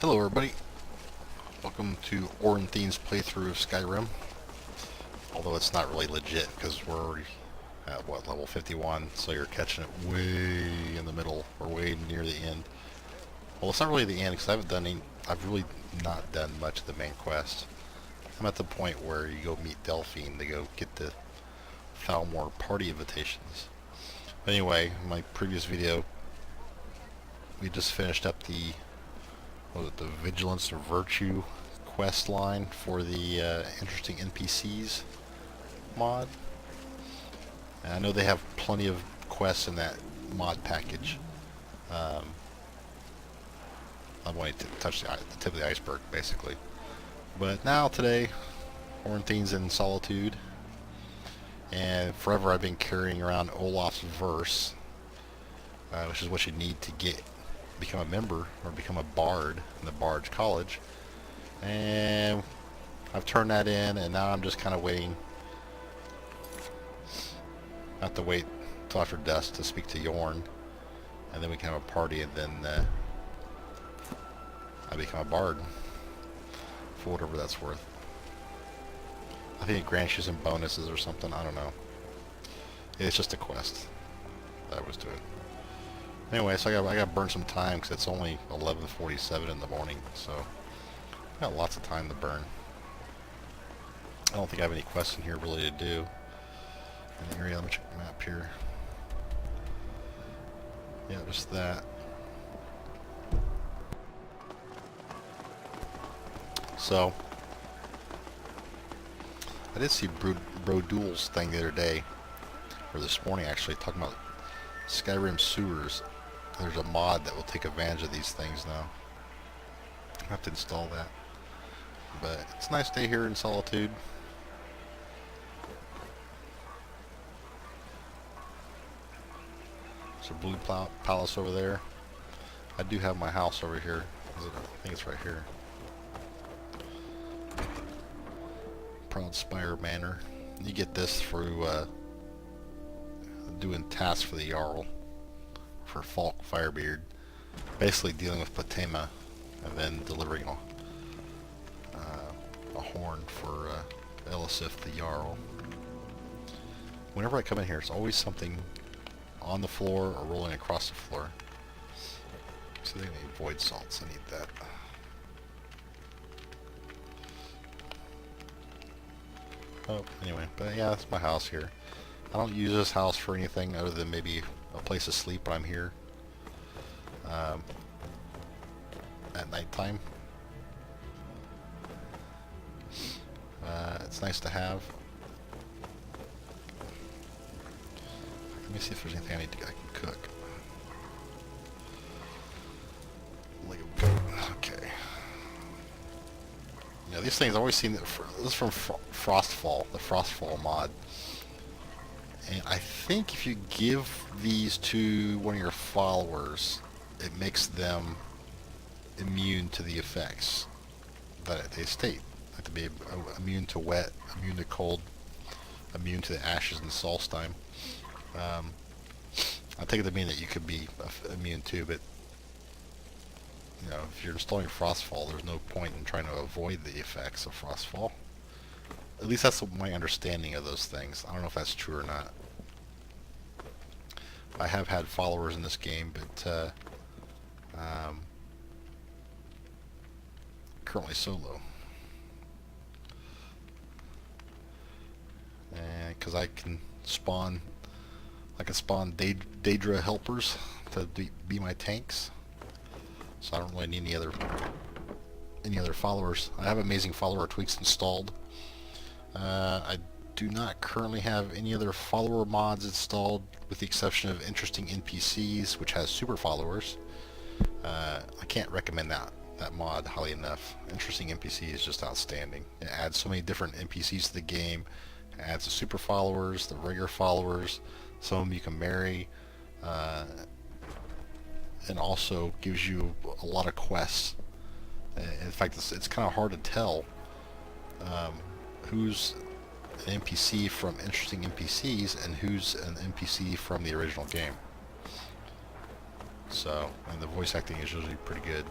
Hello everybody, welcome to Oranthine's playthrough of Skyrim. Although it's not really legit because we're already at what, level 51, so you're catching it way in the middle or way near the end. Well, it's not really the end because I've really not done much of the main quest. I'm at the point where you go meet Delphine to go get the Falmore party invitations. But anyway, in my previous video, we just finished up the Vigilance or Virtue quest line for the Interesting NPCs mod. And I know they have plenty of quests in that mod package. I'm going to touch the tip of the iceberg, basically. But now, today, Oranthine's in Solitude. And forever I've been carrying around Olaf's Verse, which is what you need to become a member or become a bard in the Bard's College. And I've turned that in, and now I'm just kind of waiting. I have to wait till after dusk to speak to Yorn, and then we can have a party, and then I become a bard for whatever that's worth. I think it grants you some bonuses or something. I don't know. It's just a quest that I was doing. Anyway, so I got to burn some time because it's only 11:47 in the morning, so I got lots of time to burn. I don't think I have any quests in here really to do. In the area, let me check the map here. Yeah, just that. So I did see Brodule's thing the other day, or this morning actually, talking about Skyrim sewers. There's a mod that will take advantage of these things now. I have to install that. But it's a nice day here in Solitude. There's a blue palace over there. I do have my house over here. I think it's right here. Proud Spire Manor. You get this through doing tasks for the Jarl, for Falk Firebeard, basically dealing with Patema, and then delivering a horn for Elisif the Jarl. Whenever I come in here, it's always something on the floor or rolling across the floor. So they need void salts. I need that. Oh, anyway, but yeah, that's my house here. I don't use this house for anything other than maybe a place to sleep when I'm here at nighttime. It's nice to have. Let me see if there's anything I can cook. Leg of goat. Okay. Yeah, these things I always seen. This is from Frostfall, the Frostfall mod. And I think if you give these to one of your followers, it makes them immune to the effects that they state. Like to be immune to wet, immune to cold, immune to the ashes and Solstheim. I take it to mean that you could be immune to, but you know, if you're installing Frostfall, there's no point in trying to avoid the effects of Frostfall. At least that's my understanding of those things. I don't know if that's true or not. I have had followers in this game, but currently solo. And because I can spawn Daedra helpers to be my tanks. So I don't really need any other followers. I have amazing follower tweaks installed. I do not currently have any other follower mods installed, with the exception of Interesting NPCs, which has super followers. I can't recommend that mod highly enough. Interesting NPC is just outstanding. It adds so many different NPCs to the game. It adds the super followers, the regular followers. Some of them you can marry. And also gives you a lot of quests. In fact, it's kind of hard to tell who's an NPC from Interesting NPCs and who's an NPC from the original game. So, and the voice acting is usually pretty good.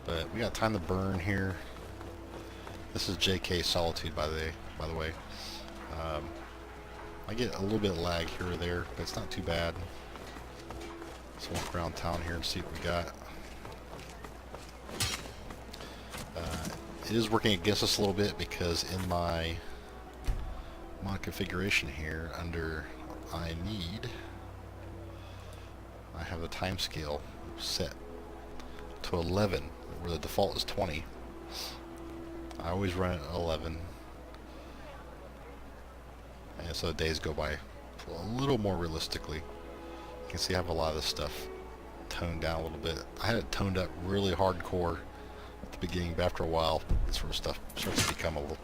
But we got time to burn here. This is JK Solitude, by the way. I get a little bit of lag here or there, but it's not too bad. Let's walk around town here and see what we got. It is working against us a little bit because in my mod configuration here under I have the time scale set to 11 where the default is 20. I always run it at 11, and so the days go by a little more realistically. You can see I have a lot of this stuff toned down a little bit. I had it toned up really hardcore at the beginning, but after a while this sort of stuff starts to become a little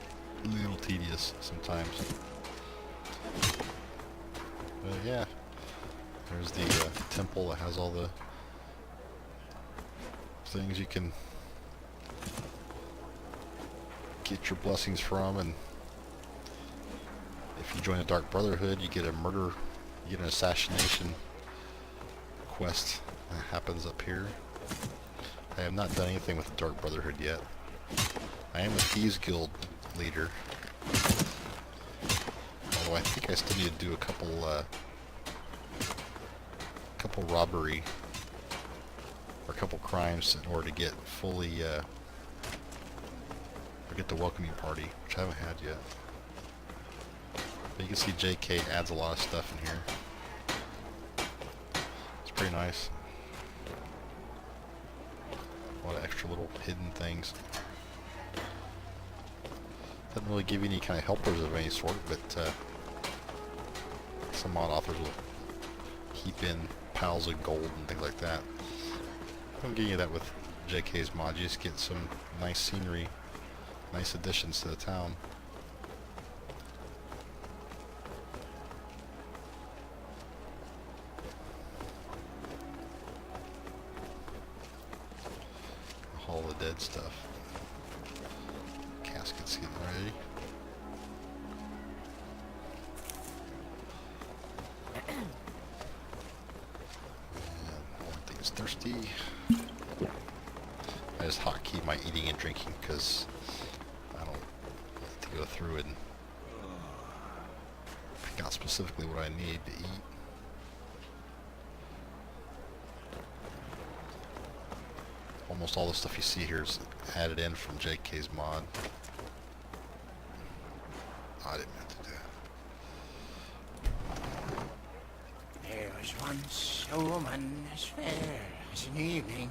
tedious sometimes. But yeah, there's the temple that has all the things you can get your blessings from, and if you join the Dark Brotherhood, you get a murder, you get an assassination quest that happens up here. I have not done anything with the Dark Brotherhood yet. I am a Thieves Guild leader, although I think I still need to do a couple robbery or a couple crimes in order to get fully or get the welcoming party, which I haven't had yet. But you can see JK adds a lot of stuff in here. It's pretty nice. A lot of extra little hidden things. Doesn't really give you any kind of helpers of any sort, but some mod authors will heap in piles of gold and things like that. I'm getting you that with JK's mod. You just get some nice scenery, nice additions to the town. Hall of the Dead stuff. Caskets getting ready. And one thing is thirsty. I just hotkey my eating and drinking because I don't like to go through and pick out specifically what I need to eat. Almost all the stuff you see here is added in from JK's mod. I didn't mean to do that. There was once a woman as fair as an evening,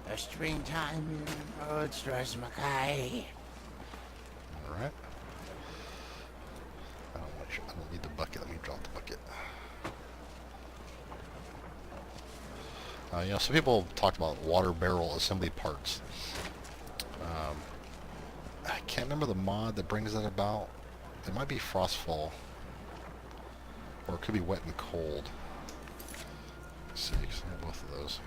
a springtime in Roadstra's Mackay. Alright. I don't need the bucket. Let me drop the bucket. You know, some people talked about water barrel assembly parts. I can't remember the mod that brings that about. It might be Frostfall, or it could be Wet and Cold. Let's see, 'cause I have both of those.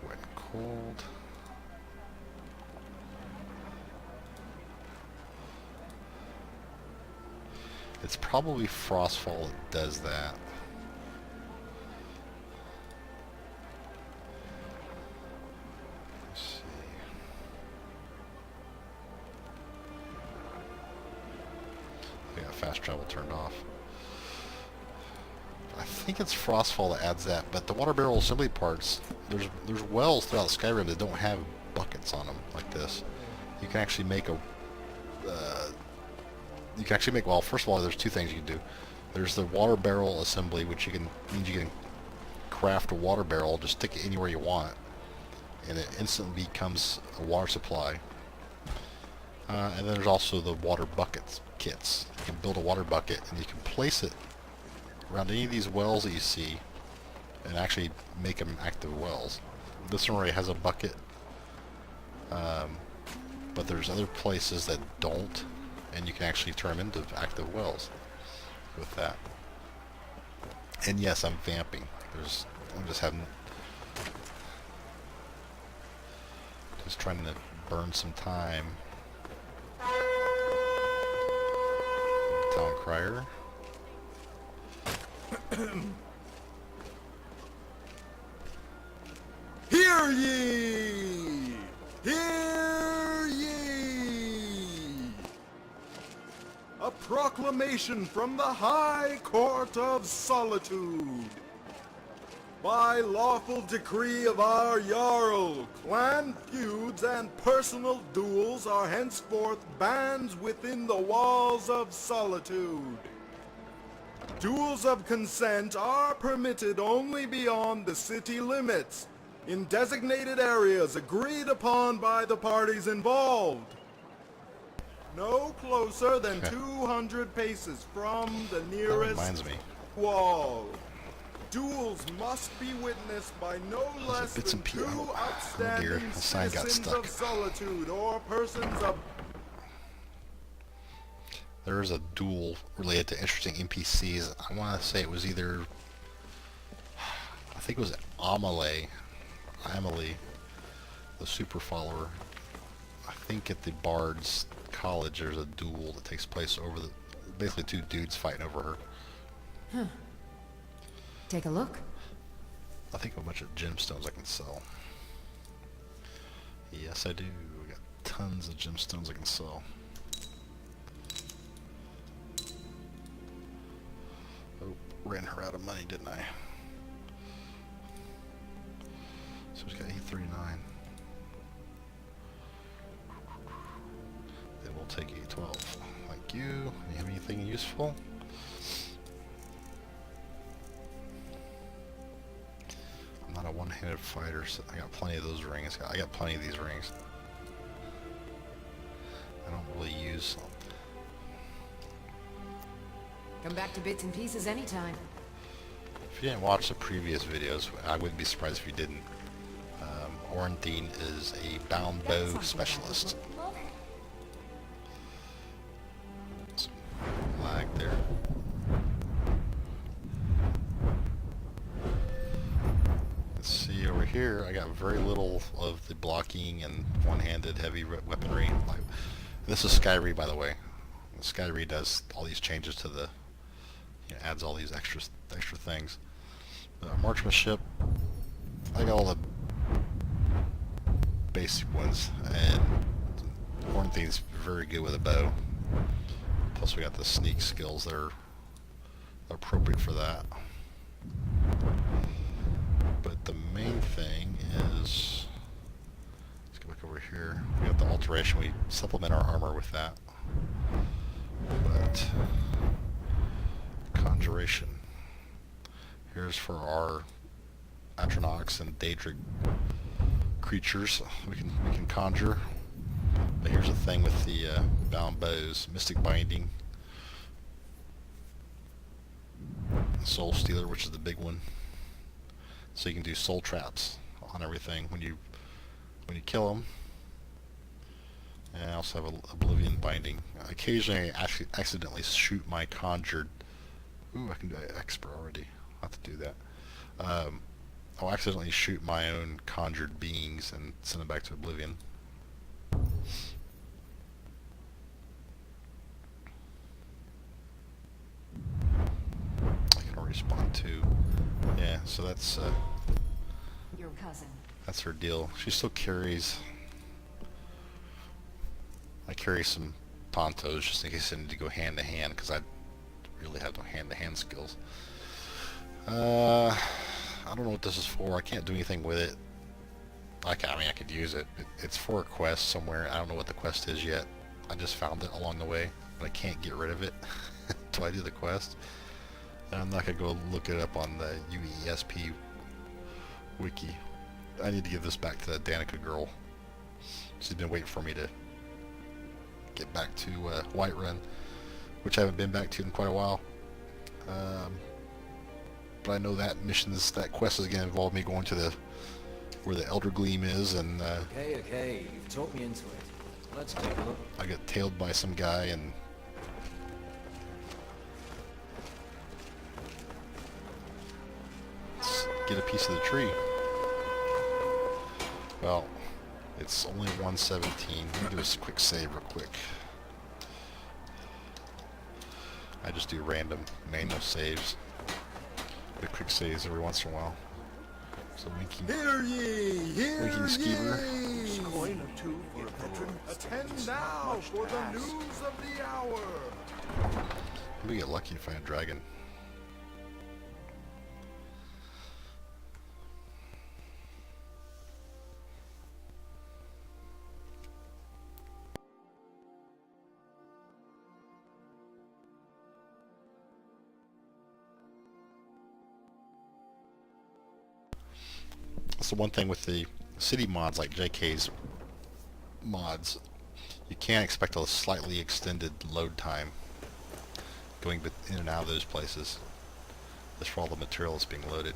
Wet and Cold. It's probably Frostfall that does that. Fast travel turned off. I think it's Frostfall that adds that, but the water barrel assembly parts, there's wells throughout Skyrim that don't have buckets on them like this. You can actually make well, first of all, there's two things you can do. There's the water barrel assembly, which means you can craft a water barrel, just stick it anywhere you want, and it instantly becomes a water supply. And then there's also the water buckets kits. You can build a water bucket and you can place it around any of these wells that you see and actually make them active wells. This one already has a bucket, but there's other places that don't, and you can actually turn them into active wells with that. And yes, I'm vamping. I'm just trying to burn some time. Town crier. Hear Hear ye! Hear ye! A proclamation from the High Court of Solitude. By lawful decree of our Jarl, clan feuds and personal duels are henceforth banned within the walls of Solitude. Duels of consent are permitted only beyond the city limits, in designated areas agreed upon by the parties involved. No closer than 200 paces from the That nearest reminds me. wall. Duels must be witnessed by no less bits than and pieces. two Oh outstanding dear, the sign got citizens stuck. of Solitude or persons of... There is a duel related to interesting NPCs. I want to say it was either... I think it was Amelie, the super follower. I think at the Bard's College there's a duel that takes place over the... Basically two dudes fighting over her. Huh. Take a look. I think a bunch of gemstones I can sell. Yes, I do. I got tons of gemstones I can sell. Oh, ran her out of money, didn't I? So she's got 839. Then we'll take 812. Thank you. You have anything useful? I'm not a one-handed fighter, so I got plenty of those rings. I got plenty of these rings. I don't really use them. Come back to bits and pieces anytime. If you didn't watch the previous videos, I wouldn't be surprised if you didn't. Oranthine is a bound bow specialist. Some lag there. Let's see over here. I got very little of the blocking and one-handed heavy weaponry. This is SkyRe, by the way. SkyRe does all these changes to the, adds all these extra things. Marksmanship, I got all the basic ones, and Oranthine's very good with a bow. Plus we got the sneak skills that are appropriate for that. But the main thing is, let's go back over here. We got the alteration. We supplement our armor with that. But conjuration. Here's for our Atronox and Daedric creatures. We can conjure. But here's the thing with the bound bows: Mystic Binding, Soul Stealer, which is the big one. So you can do soul traps on everything when you kill them. And I also have Oblivion Binding. Occasionally I actually accidentally shoot my conjured... Ooh, I can do expert already. I'll have to do that. I'll accidentally shoot my own conjured beings and send them back to Oblivion. I can already spawn two. Yeah, so that's Your cousin. that's her deal. She still carries... I carry some pontos just in case I need to go hand to hand, because I really have no hand to hand skills. I don't know what this is for. I can't do anything with it. I mean, I could use it. It's for a quest somewhere. I don't know what the quest is yet. I just found it along the way, but I can't get rid of it until I do the quest. And I'm not going to go look it up on the UESP wiki. I need to give this back to the Danica girl. She's been waiting for me to get back to Whiterun, which I haven't been back to in quite a while. But I know that that quest is going to involve me going to where the Elder Gleam is, and Okay, you've talked me into it. Let's take a look. I got tailed by some guy and let's get a piece of the tree. Well, it's only 117. Let me do a quick save real quick. I just do random manual saves. The quick saves every once in a while. So winking, Hear ye! Hear winking skeever. ye! Coin or two for a veteran. Attend now for the news of the hour! We get lucky to find a dragon. That's the one thing with the city mods like JK's mods. You can expect a slightly extended load time going in and out of those places. That's for all the material that's being loaded.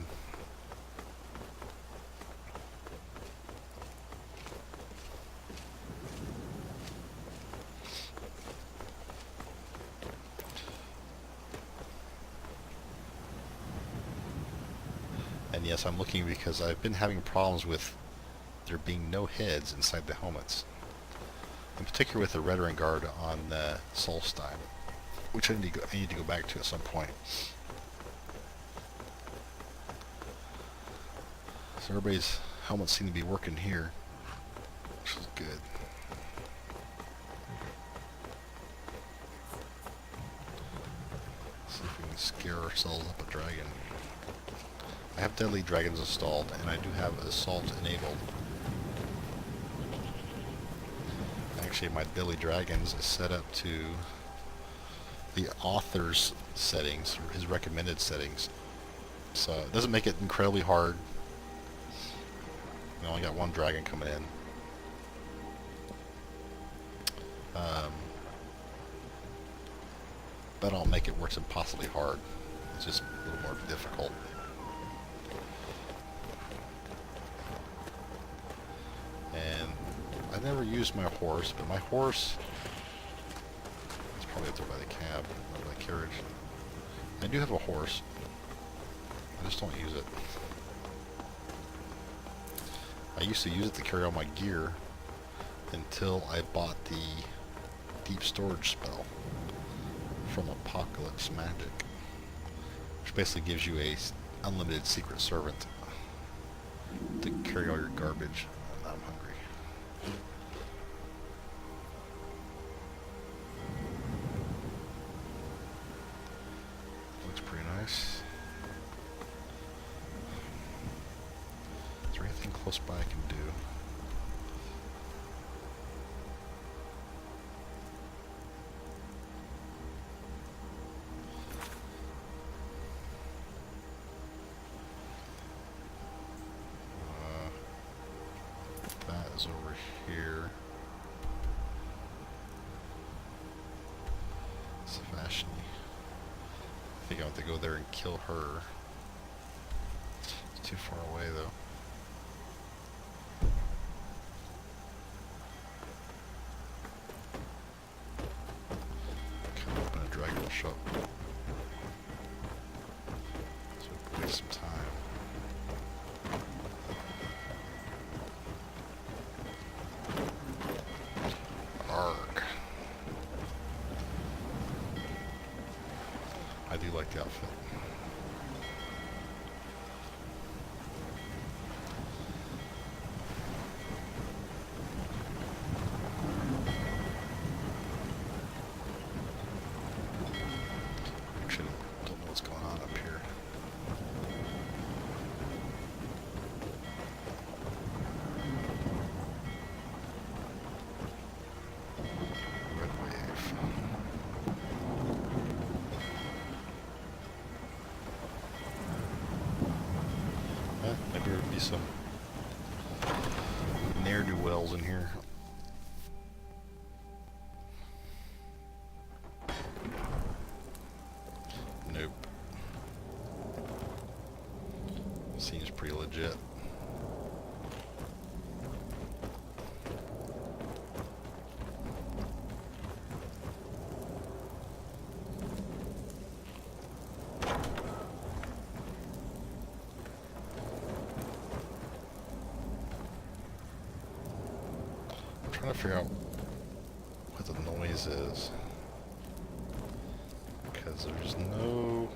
And yes, I'm looking because I've been having problems with there being no heads inside the helmets. In particular with the Veteran Guard on Solstein, which I need to go back to at some point. So everybody's helmets seem to be working here, which is good. Let's see if we can scare ourselves up a dragon. I have Deadly Dragons installed, and I do have Assault enabled. Actually, my Deadly Dragons is set up to the author's settings, or his recommended settings. So it doesn't make it incredibly hard. I only got one dragon coming in. But I'll make it where it's impossibly hard. It's just a little more difficult. And I never used my horse, but my horse is probably up there by the cab, or by the carriage. I do have a horse. I just don't use it. I used to use it to carry all my gear until I bought the deep storage spell from Apocalypse Magic, which basically gives you a unlimited secret servant to carry all your garbage. And I'm hungry. Looks pretty nice. Is there anything close by I can do? That is over here. Savashni. I think I have to go there and kill her. It's too far away though. Kind of hoping a dragon will show up. So we can waste some time. Arg. I do like the outfit. Actually, don't know what's going on up here. Red wave. Maybe there'd be some ne'er-do-wells in here. Nope. Seems pretty legit. I'm trying to figure out what the noise is, because there's no,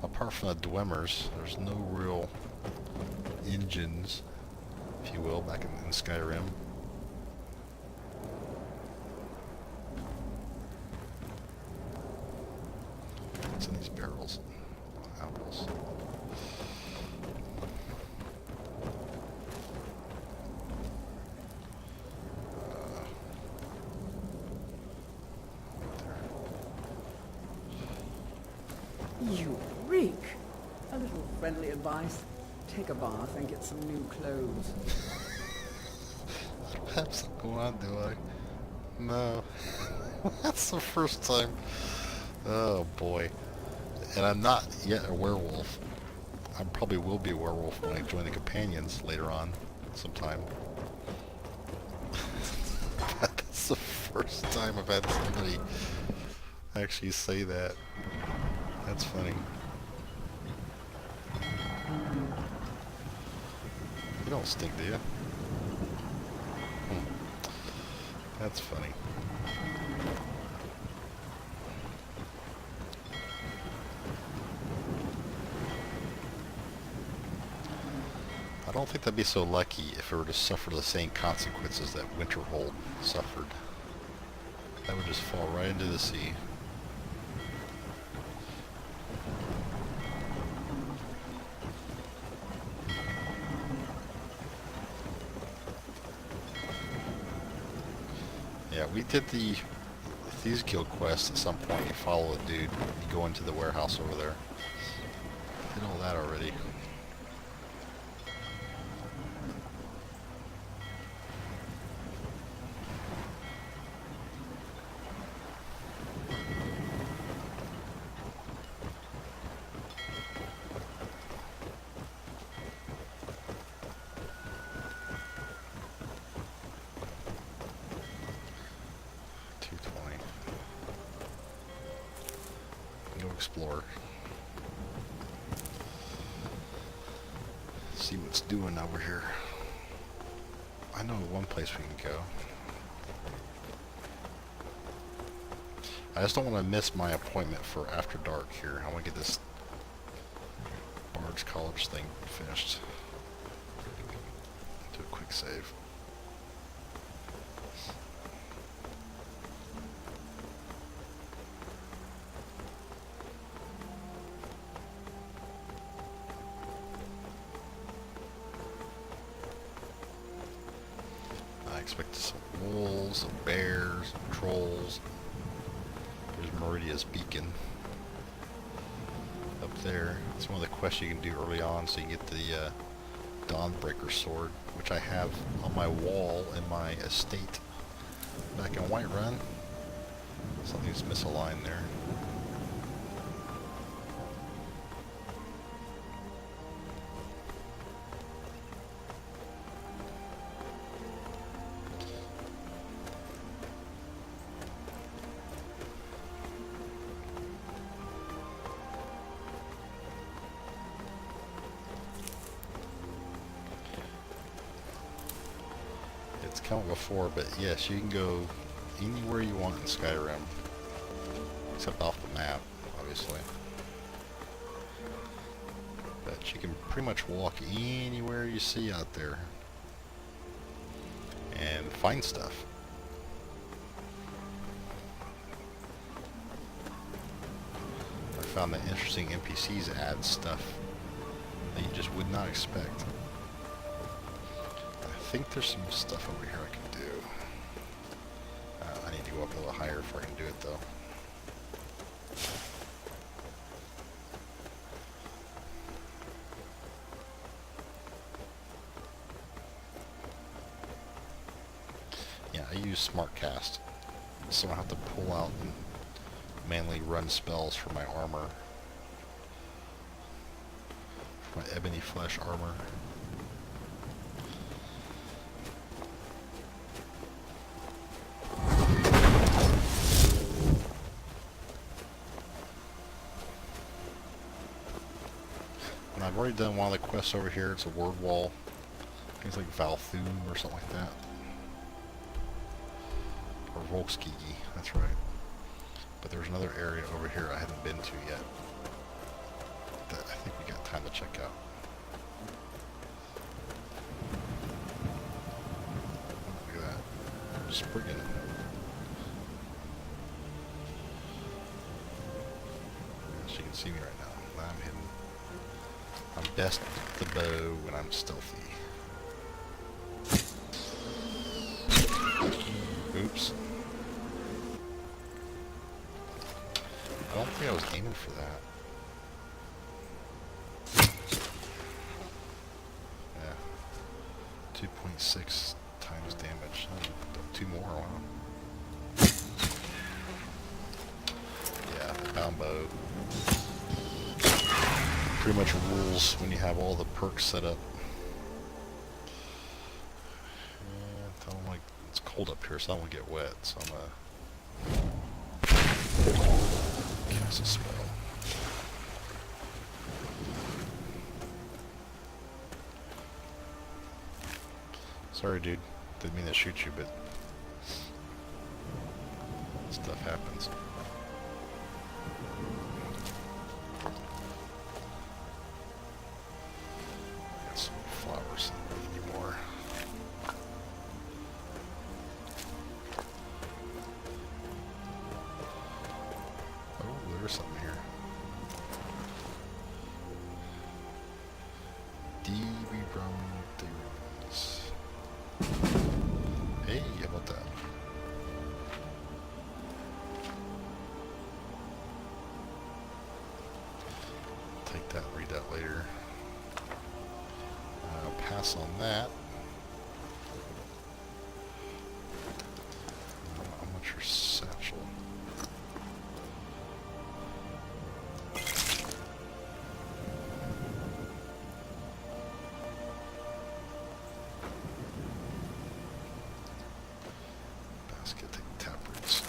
apart from the Dwemmers, there's no real engines, if you will, back in Skyrim. What's in these barrels? Apples. You reek. A little friendly advice. Take a bath and get some new clothes. I don't have something going on, do I? No. That's the first time. Oh boy. And I'm not yet a werewolf. I probably will be a werewolf when I join the companions later on, sometime. That's the first time I've had somebody actually say that. That's funny. You don't stink, do you? That's funny. I don't think that'd be so lucky if it were to suffer the same consequences that Winterhold suffered. That would just fall right into the sea. Yeah, we did the Thieves Guild quest at some point. You follow a dude, you go into the warehouse over there. Did all that already. Explore. See what's doing over here. I know one place we can go. I just don't want to miss my appointment for after dark here. I want to get this Bard's College thing finished. Do a quick save. I expect some wolves, some bears, some trolls. There's Meridia's Beacon up there. It's one of the quests you can do early on, so you get the Dawnbreaker sword, which I have on my wall in my estate back in Whiterun. Something's misaligned there. It's come up before, but yes, you can go anywhere you want in Skyrim, except off the map, obviously. But you can pretty much walk anywhere you see out there and find stuff. I found that interesting NPCs add stuff that you just would not expect. I think there's some stuff over here I can do. I need to go up a little higher before I can do it though. Yeah, I use SmartCast, so I have to pull out and manually run spells for my armor. For my ebony flesh armor. And I've already done one of the quests over here. It's a word wall. I think it's like Valthum or something like that. Or Volskigi, that's right. But there's another area over here I haven't been to yet that I think we got time to check out. Spriggan. She can see me right now. I'm hidden. I'm best with the bow when I'm stealthy. Oops. I don't think I was aiming for that. Yeah. 2.6 times damage. Oh, 2 more, wow. Yeah, the bound bow pretty much rules when you have all the perks set up. And I don't like, it's cold up here, so I don't want to get wet, so I'm gonna cast a spell. Sorry, dude. Didn't mean to shoot you, but stuff happens. Got some flowers anymore. Oh, there's something here. DB Brown Theories. Hey, how about that? Take that, read that later. I'll pass on that. How much your satchel? Basket, take tap roots.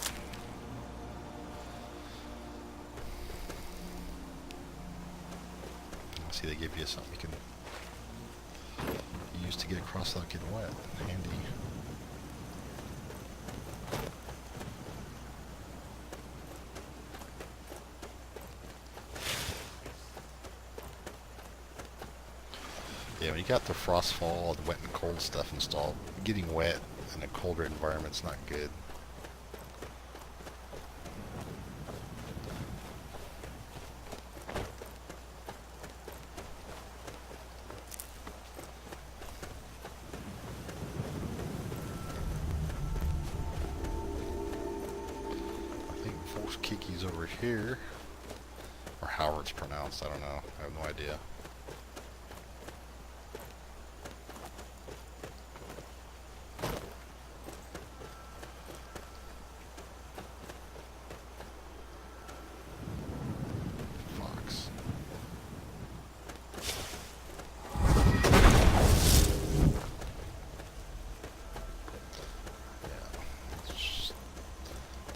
See, they give you something you can use to get across without getting wet. Handy. Yeah, when you got the frostfall and wet and cold stuff installed, getting wet in a colder environment's not good. I think Kiki's over here, or however it's pronounced, I don't know, I have no idea. Fox.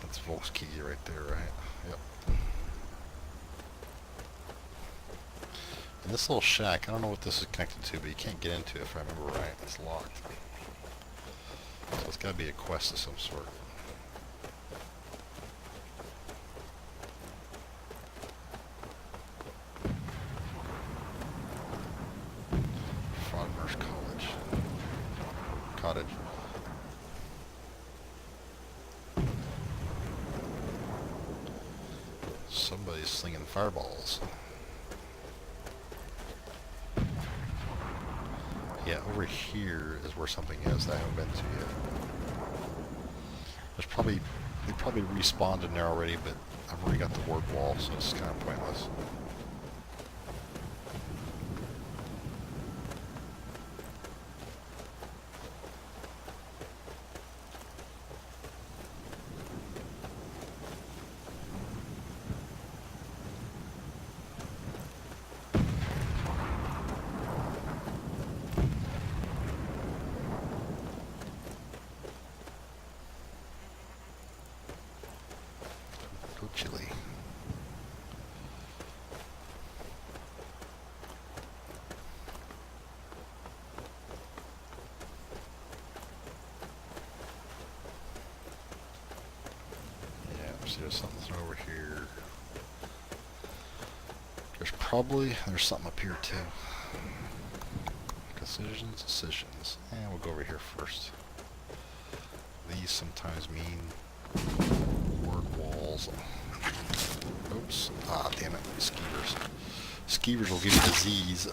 That's Volk's Kiki right there, right? Yep. And this little shack, I don't know what this is connected to, but you can't get into it if I remember right. It's locked. So it's gotta be a quest of some sort. Frogner's Cottage. Somebody's slinging fireballs. Yeah, over here is where something is that I haven't been to yet. They probably respawned in there already, but I've already got the ward wall, so it's kind of pointless. Chili. Yeah, see there's something over here. There's something up here too. Decisions. And we'll go over here first. These sometimes mean word walls. Oops. Ah, damn it. Skeevers. Skeevers will give you disease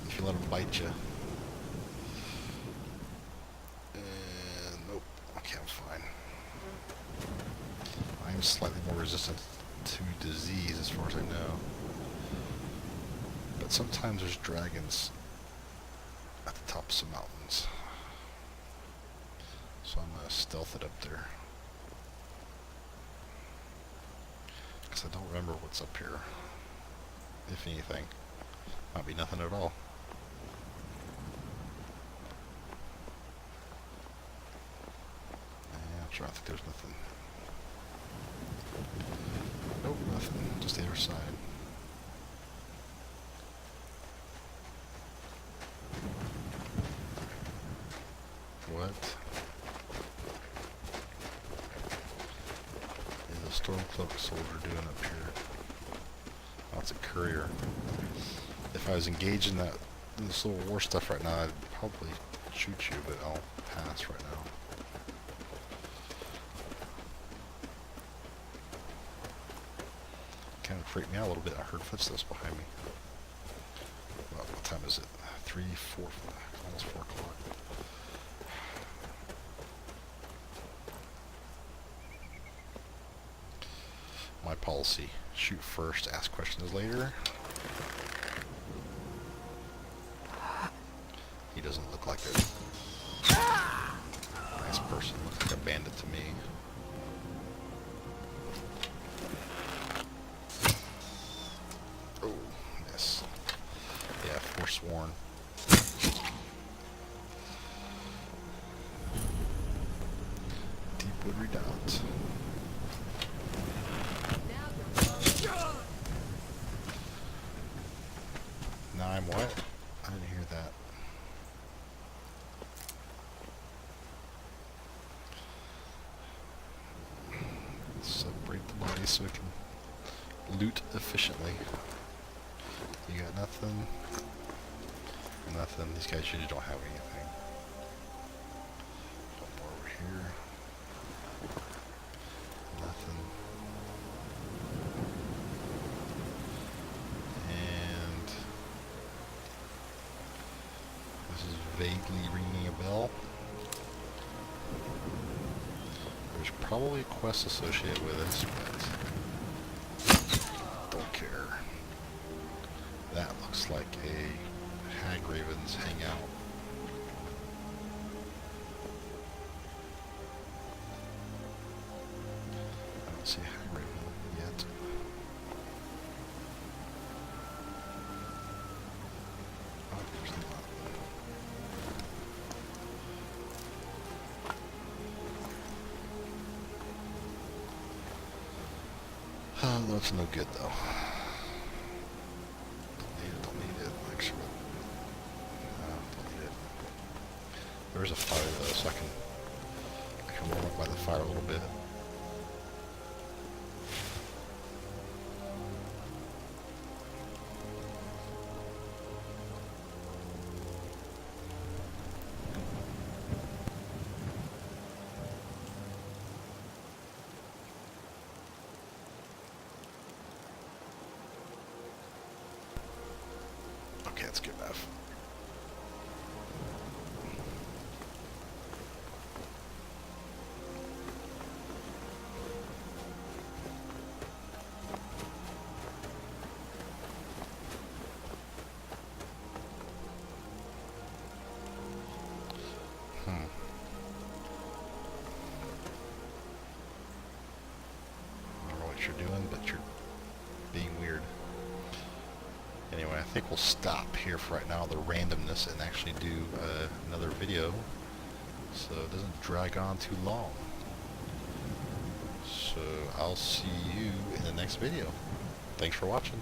if you let them bite you. And nope. Okay, I'm fine. I'm slightly more resistant to disease as far as I know. But sometimes there's dragons at the tops of mountains. So I'm going to stealth it up there. Because I don't remember what's up here. If anything. Might be nothing at all. I'm trying to think there's nothing. Nope, nothing. Just the other side. What is a Stormcloak soldier doing up here? Oh, it's a courier. If I was engaged in this little war stuff right now, I'd probably shoot you, but I'll pass right now. Kind of freaked me out a little bit. I heard footsteps behind me. Well, what time is it? 3, 4, almost 4 o'clock. My policy: shoot first, ask questions later. He doesn't look like a nice person. Looks like a bandit to me. Oh, yes. Yeah, forsworn. Deepwood Redoubt. Now I'm what? I didn't hear that. Separate the bodies so we can loot efficiently. You got nothing. Nothing. These guys usually don't have anything. One more over here. Nothing. And this is vaguely ringing a bell. There's probably a quest associated with this, but don't care. That looks like a Hag Raven's hangout. I don't see a Hag Raven yet. Oh, there's the one. Oh, that's no good though. Don't need it, actually. No, don't need it. There's a fire though, so I can warm up by the fire a little bit. Okay, that's good enough. I don't know what you're doing, but you're being weird. Anyway, I think we'll stop here for right now, the randomness, and actually do another video so it doesn't drag on too long. So I'll see you in the next video. Thanks for watching.